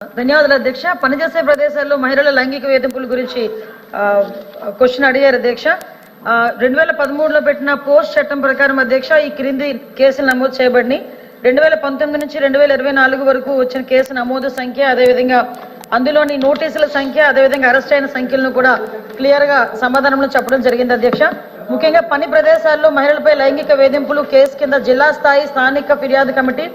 ధన్యవాదాలు అధ్యక్ష. పనిచేసే ప్రదేశాల్లో మహిళల లైంగిక వేధింపుల గురించి క్వశ్చన్ అడిగారు అధ్యక్ష. 2013లో పెట్టిన పోస్ట్ చట్టం ప్రకారం అధ్యక్ష ఈ క్రింది కేసులు నమోదు చేయబడినాయి. 2019 నుంచి 2024 వరకు వచ్చిన కేసు నమోదు సంఖ్య, అదేవిధంగా అందులోని నోటీసుల సంఖ్య, అదేవిధంగా అరెస్ట్ అయిన సంఖ్యలను కూడా క్లియర్గా సమాధానంలో చెప్పడం జరిగింది అధ్యక్ష. ముఖ్యంగా పని ప్రదేశాల్లో మహిళలపై లైంగిక వేధింపులు కేసు కింద జిల్లా స్థాయి స్థానిక ఫిర్యాదు కమిటీ,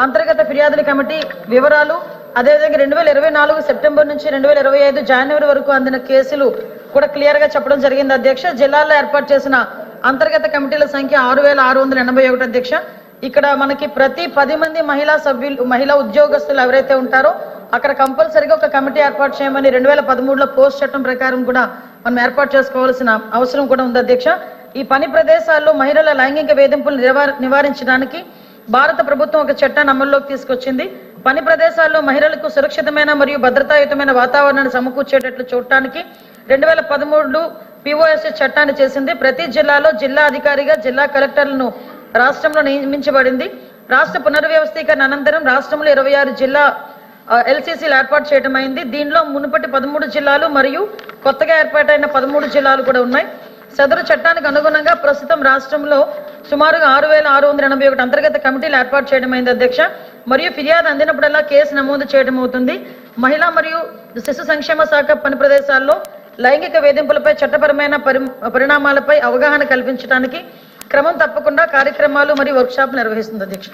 అంతర్గత ఫిర్యాదుల కమిటీ వివరాలు, అదేవిధంగా 2024 సెప్టెంబర్ నుంచి 2025 జనవరి వరకు అందిన కేసులు కూడా క్లియర్గా చెప్పడం జరిగింది అధ్యక్ష. జిల్లాల్లో ఏర్పాటు చేసిన అంతర్గత కమిటీల సంఖ్య 6681 అధ్యక్ష. ఇక్కడ మనకి ప్రతి 10 మంది మహిళా ఉద్యోగస్తులు ఎవరైతే ఉంటారో అక్కడ కంపల్సరీగా ఒక కమిటీ ఏర్పాటు చేయమని 2013లో పోస్ట్ చట్టం ప్రకారం కూడా మనం ఏర్పాటు చేసుకోవాల్సిన అవసరం కూడా ఉంది అధ్యక్ష. ఈ పని ప్రదేశాల్లో మహిళల లైంగిక వేధింపులు నివారించడానికి భారత ప్రభుత్వం ఒక చట్టాన్ని అమల్లోకి తీసుకొచ్చింది. పని ప్రదేశాల్లో మహిళలకు సురక్షితమైన మరియు భద్రతాయుతమైన వాతావరణాన్ని సమకూర్చేటట్లు చూడటానికి 2013 POSS చట్టాన్ని చేసింది. ప్రతి జిల్లాలో జిల్లా అధికారిగా జిల్లా కలెక్టర్లను రాష్ట్రంలో నియమించబడింది. రాష్ట్ర పునర్వ్యవస్థీకరణ అనంతరం రాష్ట్రంలో 26 జిల్లా LCCలు ఏర్పాటు చేయడం అయింది. దీనిలో మునుపటి 13 జిల్లాలు మరియు కొత్తగా ఏర్పాటైన 13 జిల్లాలు కూడా ఉన్నాయి. సదరు చట్టానికి అనుగుణంగా ప్రస్తుతం రాష్ట్రంలో సుమారుగా 6681 అంతర్గత కమిటీలు ఏర్పాటు చేయడం అయింది అధ్యక్ష. మరియు ఫిర్యాదు అందినప్పుడల్లా కేసు నమోదు చేయడం అవుతుంది. మహిళా మరియు శిశు సంక్షేమ శాఖ పని ప్రదేశాల్లో లైంగిక వేధింపులపై చట్టపరమైన పరిణామాలపై అవగాహన కల్పించడానికి క్రమం తప్పకుండా కార్యక్రమాలు మరియు వర్క్షాప్ నిర్వహిస్తుంది అధ్యక్ష.